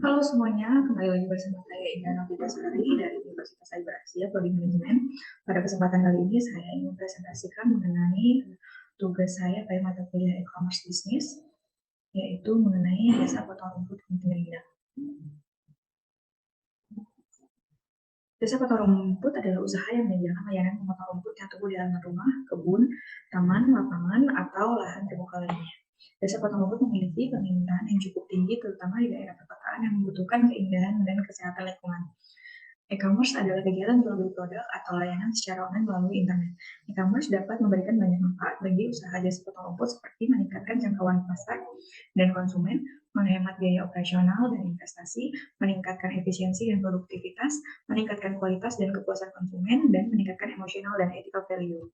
Halo semuanya, kembali lagi bersama saya Indah Novitasari dari Universitas Cyber Asia Prodi Manajemen. Pada kesempatan kali ini saya ingin presentasikan mengenai tugas saya pada mata kuliah e-commerce bisnis, yaitu mengenai jasa potong rumput penting rendah. Jasa potong rumput adalah usaha yang menyediakan layanan memotong rumput yang tumbuh di halaman rumah, kebun, taman, lapangan, atau lahan terbuka lainnya. Jasa potong rumput memiliki permintaan yang cukup tinggi, terutama di daerah perkotaan yang membutuhkan keindahan dan kesehatan lingkungan. E-commerce adalah kegiatan jual beli produk atau layanan secara online melalui internet. E-commerce dapat memberikan banyak manfaat bagi usaha jasa potong rumput seperti meningkatkan jangkauan pasar dan konsumen, menghemat biaya operasional dan investasi, meningkatkan efisiensi dan produktivitas, meningkatkan kualitas dan kepuasan konsumen, dan meningkatkan emosional dan ethical value.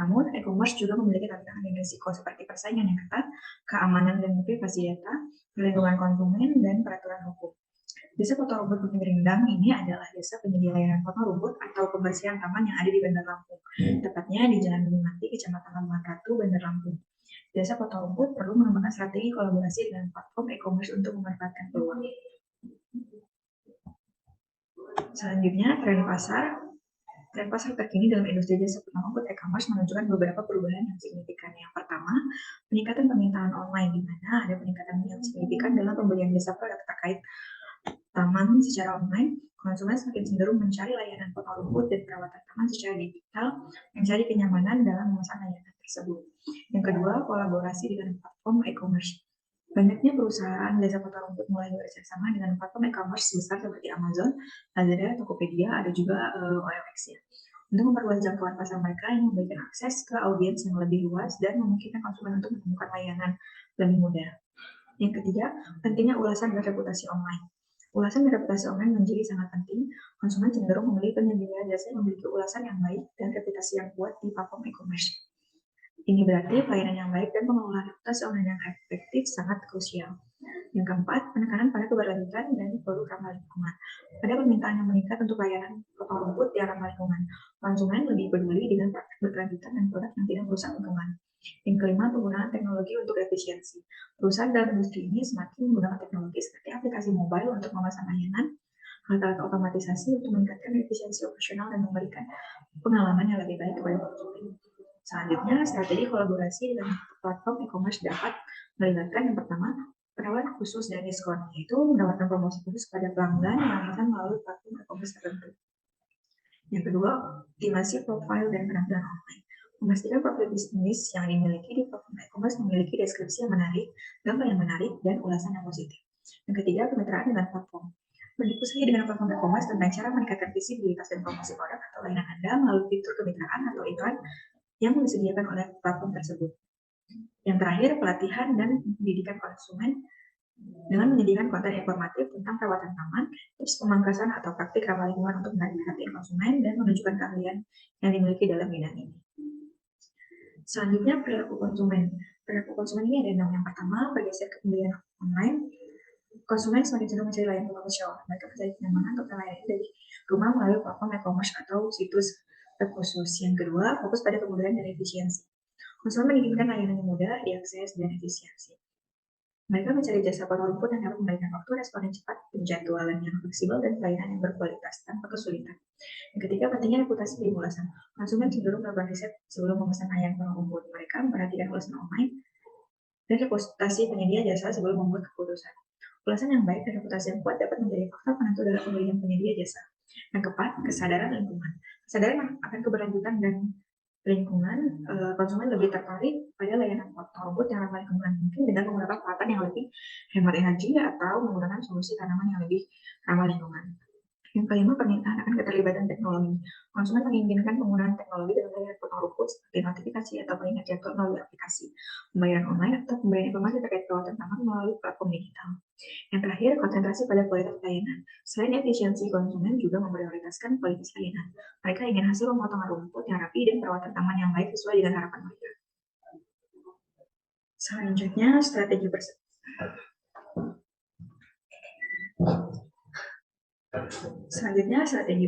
Namun, e-commerce juga memiliki tantangan dan risiko seperti persaingan yang ketat, keamanan dan privasi data, perlindungan konsumen, dan peraturan hukum. Jasa potong rumput Bukit Rindang ini adalah jasa penyedia layanan potong rumput atau pembersihan taman yang ada di Bandar Lampung, tepatnya di Jalan Bumati, Kecamatan Labuhan Ratu, Bandar Lampung. Jasa potong rumput perlu mengembangkan strategi kolaborasi dengan platform e-commerce untuk memanfaatkan peluang. Selanjutnya, tren pasar. Tren pasar terkini dalam industri jasa potong rumput e-commerce menunjukkan beberapa perubahan yang signifikan. Yang pertama, peningkatan permintaan online, di mana ada peningkatan yang signifikan dalam pembelian jasa produk terkait taman secara online. Konsumen semakin cenderung mencari layanan potong rumput dan perawatan taman secara digital, mencari kenyamanan dalam memesan layanan tersebut. Yang kedua, kolaborasi dengan platform e-commerce. Banyaknya perusahaan jasa potong rumput mulai bekerjasama dengan platform e-commerce besar seperti Amazon, Lazada, Tokopedia, ada juga OLX ya. Untuk memperluas jangkauan pasar mereka yang memberikan akses ke audiens yang lebih luas dan memungkinkan konsumen untuk menemukan layanan lebih mudah. Yang ketiga, pentingnya ulasan dan reputasi online. Ulasan dan reputasi online menjadi sangat penting. Konsumen cenderung memilih penyedia jasa yang memiliki ulasan yang baik dan reputasi yang kuat di platform e-commerce. Ini berarti pelayanan yang baik dan pengelolaan reputasi online yang efektif sangat krusial. Yang keempat, penekanan pada keberlanjutan dan produk ramah lingkungan. Ada permintaan yang meningkat untuk layanan potong rumput yang ramah lingkungan. Konsumen lebih peduli dengan praktik berkelanjutan dan produk yang tidak merusak lingkungan. Yang kelima, penggunaan teknologi untuk efisiensi. Perusahaan dalam industri ini semakin menggunakan teknologi seperti aplikasi mobile untuk memesan layanan, alat-alat otomatisasi untuk meningkatkan efisiensi operasional dan memberikan pengalaman yang lebih baik kepada konsumen. Selanjutnya, strategi kolaborasi dengan platform e-commerce dapat melibatkan yang pertama, penawaran khusus dan diskon, yaitu menawarkan promosi khusus kepada pelanggan yang akan melalui platform e-commerce tertentu. Yang kedua, optimasi profil dan penampilan online. Memastikan profil bisnis yang dimiliki di platform e-commerce memiliki deskripsi yang menarik, gambar yang menarik, dan ulasan yang positif. Yang ketiga, kemitraan dengan platform. Berdiskusi dengan platform e-commerce tentang cara meningkatkan visibilitas dan promosi produk atau layanan Anda melalui fitur kemitraan atau iklan yang disediakan oleh platform tersebut. Yang terakhir, pelatihan dan pendidikan konsumen dengan menyediakan konten informatif tentang perawatan taman, tips pemangkasan atau praktik ramah lingkungan untuk menarik perhatian konsumen dan menunjukkan keahlian yang dimiliki dalam bidang ini. Selanjutnya, perilaku konsumen. Perilaku konsumen ini ada 6. Yang pertama, bergeser ke pembelian online. Konsumen semakin cenderung mencari layanan profesional. Mereka mencari kenyamanan untuk layanan dari rumah melalui platform e-commerce atau situs web khusus. Yang kedua, fokus pada kemudahan dan efisiensi. Konsumen menginginkan layanan yang mudah, diakses, dan efisiensi. Mereka mencari jasa potong rumput yang dapat memberikan waktu respon yang cepat, penjadwalan yang fleksibel, dan pelayanan yang berkualitas tanpa kesulitan. Yang ketiga, pentingnya reputasi dan ulasan. Konsumen cenderung melakukan riset sebelum memesan layanan potong rumput. Mereka memperhatikan ulasan online dan reputasi penyedia jasa sebelum membuat keputusan. Ulasan yang baik dan reputasi yang kuat dapat menjadi faktor penentu dalam pemilihan penyedia jasa. Yang keempat, kesadaran lingkungan. Kesadaran akan keberlanjutan dan lingkungan, konsumen lebih tertarik pada layanan potong rumput yang ramah lingkungan, mungkin dengan menggunakan peralatan yang lebih hemat energi atau menggunakan solusi tanaman yang lebih ramah lingkungan. Yang kelima, permintaan akan keterlibatan teknologi. Konsumen menginginkan penggunaan teknologi dalam layanan potong rumput seperti notifikasi atau pengingat jadwal melalui aplikasi, pembayaran online, atau pemberian informasi terkait perawatan taman melalui platform digital. Yang terakhir, konsentrasi pada kualitas layanan. Selain efisiensi, konsumen juga memprioritaskan kualitas layanan. Mereka ingin hasil pemotongan rumput yang rapi dan perawatan taman yang baik sesuai dengan harapan mereka. Selanjutnya, strategi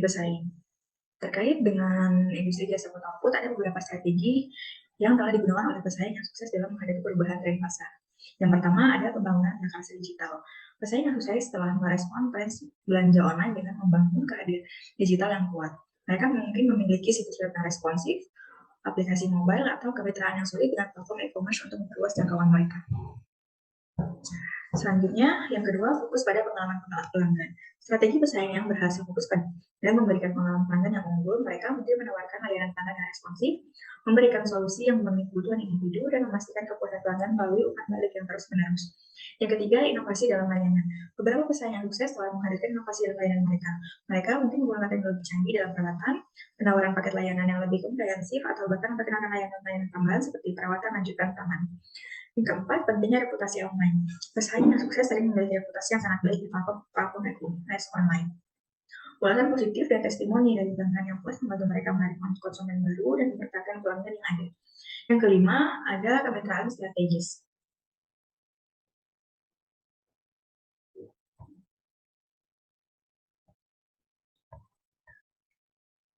bersaing. Terkait dengan industri jasa potong rumput, ada beberapa strategi yang telah digunakan oleh pesaing yang sukses dalam menghadapi perubahan tren pasar. Yang pertama ada pembangunan literasi digital. Pesaing yang sukses setelah merespon tren belanja online dengan membangun kehadiran digital yang kuat. Mereka mungkin memiliki situs web yang responsif, aplikasi mobile, atau kemitraan yang sulit dengan platform e-commerce untuk memperluas jangkauan mereka. Selanjutnya, yang kedua, fokus pada pengalaman pelanggan. Strategi pesaing yang berhasil fokus pada dan memberikan pengalaman pelanggan yang unggul, mereka mungkin menawarkan layanan pelanggan yang responsif, memberikan solusi yang memenuhi kebutuhan individu, dan memastikan kepuasan pelanggan melalui umpan balik yang terus-menerus. Yang ketiga, inovasi dalam layanan. Beberapa pesaing yang sukses telah menghadirkan inovasi dalam layanan mereka. Mereka mungkin menggunakan teknologi canggih dalam peralatan, penawaran paket layanan yang lebih komprehensif, atau bahkan memperkenalkan layanan-layanan tambahan seperti perawatan lanjutan taman. Yang keempat, pentingnya reputasi online. Pesaing yang sukses sering memiliki reputasi yang sangat baik di platform e-commerce online. Ulasan positif dan testimoni dari pelanggan yang puas membantu mereka menarik konsumen baru dan mempertahankan pelanggan yang ada. Yang kelima, ada kemitraan strategis.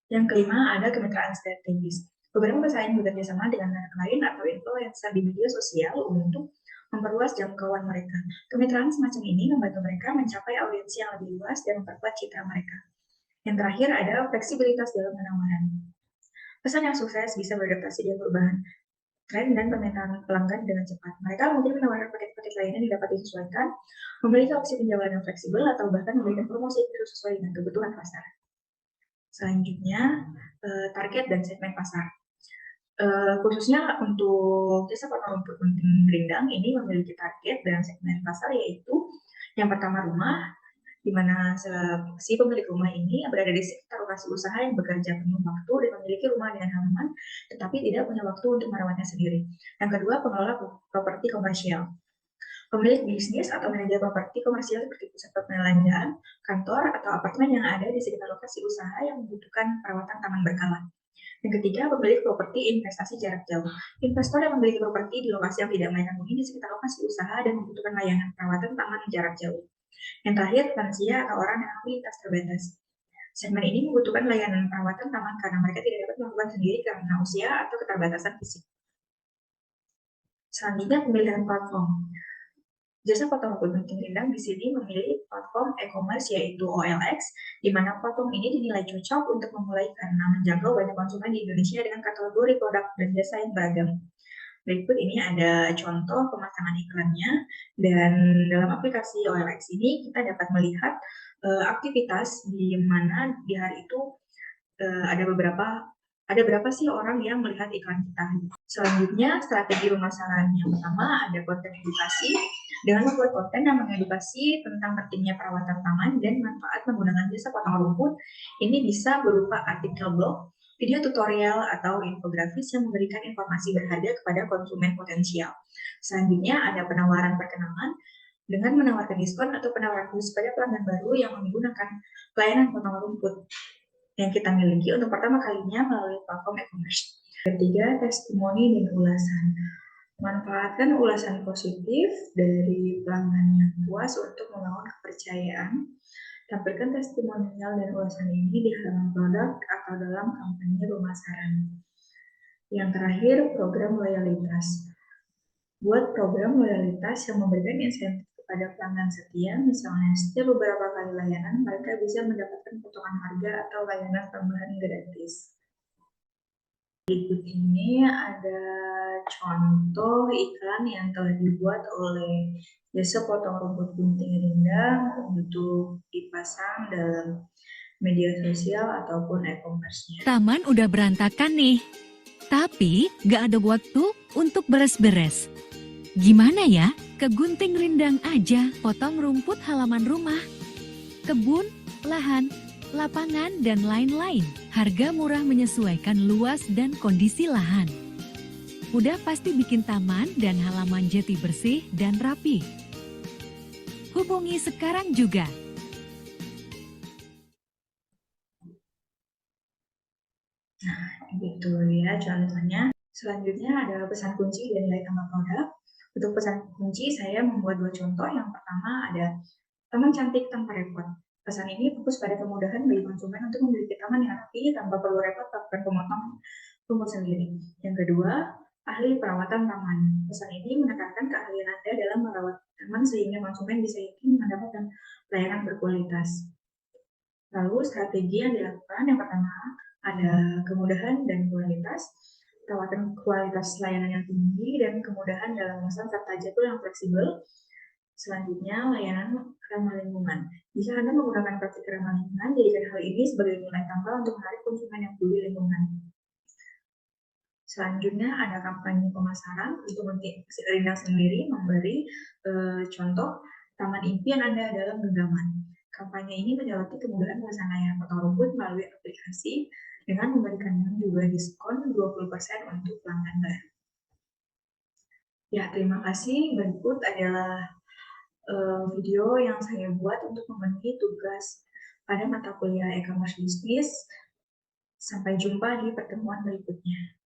Yang kelima, ada kemitraan strategis. Beberapa pesaing bekerja sama dengan merek lain atau influencer di media sosial untuk memperluas jangkauan mereka. Kemitraan semacam ini membantu mereka mencapai audiensi yang lebih luas dan memperkuat citra mereka. Yang terakhir ada fleksibilitas dalam penawaran. Pesan yang sukses bisa beradaptasi dengan perubahan tren dan permintaan pelanggan dengan cepat. Mereka mungkin menawarkan paket-paket lainnya yang dapat disesuaikan, memiliki opsi penjualan yang fleksibel, atau bahkan memberikan promosi terus sesuai dengan kebutuhan pasar. Selanjutnya, target dan segmen pasar. Khususnya untuk jasa potong rumput gunting rindang ini memiliki target dan segmen pasar, yaitu yang pertama rumah, di mana si pemilik rumah ini berada di sekitar lokasi usaha yang bekerja penuh waktu dan memiliki rumah dengan halaman, tetapi tidak punya waktu untuk merawatnya sendiri. Yang kedua, pengelola properti komersial. Pemilik bisnis atau manajer properti komersial seperti pusat perbelanjaan, kantor, atau apartemen yang ada di sekitar lokasi usaha yang membutuhkan perawatan taman berkala. Yang ketiga, pemilik properti investasi jarak jauh. Investor yang memiliki properti di lokasi yang tidak mereka huni di sekitar lokasi usaha dan membutuhkan layanan perawatan taman jarak jauh. Yang terakhir, lansia atau orang yang mobilitas terbatas. Segmen ini membutuhkan layanan perawatan taman karena mereka tidak dapat melakukan sendiri karena usia atau keterbatasan fisik. Selanjutnya, pemilihan platform. Jasa potong rambut gunting rindang di sini memilih platform e-commerce yaitu OLX, di mana platform ini dinilai cocok untuk memulai karena menjangkau banyak konsumen di Indonesia dengan kategori produk dan jasa yang beragam. Berikut ini ada contoh pemasangan iklannya, dan dalam aplikasi OLX ini kita dapat melihat aktivitas di mana di hari itu ada berapa sih orang yang melihat iklan kita. Selanjutnya, strategi pemasaran. Yang pertama ada konten edukasi. Dengan membuat konten yang mengedukasi tentang pentingnya perawatan taman dan manfaat menggunakan jasa potong rumput, ini bisa berupa artikel blog, video tutorial, atau infografis yang memberikan informasi berharga kepada konsumen potensial. Selanjutnya ada penawaran perkenalan dengan menawarkan diskon atau penawaran khusus pada pelanggan baru yang menggunakan pelayanan potong rumput yang kita miliki untuk pertama kalinya melalui platform e-commerce. Ketiga, testimoni dan ulasan. Manfaatkan ulasan positif dari pelanggan yang puas untuk membangun kepercayaan. Tampilkan testimonial dan ulasan ini di halaman produk atau dalam kampanye pemasaran. Yang terakhir, program loyalitas. Buat program loyalitas yang memberikan insentif kepada pelanggan setia, misalnya setiap beberapa kali layanan, mereka bisa mendapatkan potongan harga atau layanan tambahan gratis. Berikut ini ada contoh iklan yang telah dibuat oleh jasa potong rumput gunting rindang untuk dipasang dalam media sosial ataupun e-commerce-nya. Taman udah berantakan nih, tapi gak ada waktu untuk beres-beres. Gimana ya? Ke gunting rindang aja, potong rumput halaman rumah, kebun, lahan, lapangan, dan lain-lain. Harga murah menyesuaikan luas dan kondisi lahan. Udah pasti bikin taman dan halaman jadi bersih dan rapi. Hubungi sekarang juga. Nah, gitu ya contohnya. Selanjutnya ada pesan kunci dan nilai tambah produk. Untuk pesan kunci saya membuat dua contoh. Yang pertama ada taman cantik tanpa repot. Pesan ini fokus pada kemudahan bagi konsumen untuk memiliki taman yang rapi tanpa perlu repot melakukan pemotong rumput sendiri. Yang kedua, ahli perawatan taman. Pesan ini menekankan keahlian Anda dalam merawat taman sehingga konsumen bisa yakin mendapatkan pelayanan berkualitas. Lalu strategi yang dilakukan yang pertama ada kemudahan dan kualitas, perawatan kualitas layanan yang tinggi, dan kemudahan dalam memesan serta jadwal yang fleksibel. Selanjutnya, layanan ramah lingkungan. Jika Anda menggunakan praktik ramah lingkungan, jadikan hal ini sebagai nilai tambah untuk menarik konsumen yang peduli lingkungan. Selanjutnya ada kampanye pemasaran untuk si Rindang sendiri memberi contoh taman impian Anda dalam genggaman. Kampanye ini menyoroti kemudahan pelaksanaan potong rumput melalui aplikasi dengan memberikan juga diskon 20% untuk pelanggan baru. Ya, terima kasih. Berikut adalah video yang saya buat untuk memenuhi tugas pada mata kuliah e-commerce bisnis. Sampai jumpa di pertemuan berikutnya.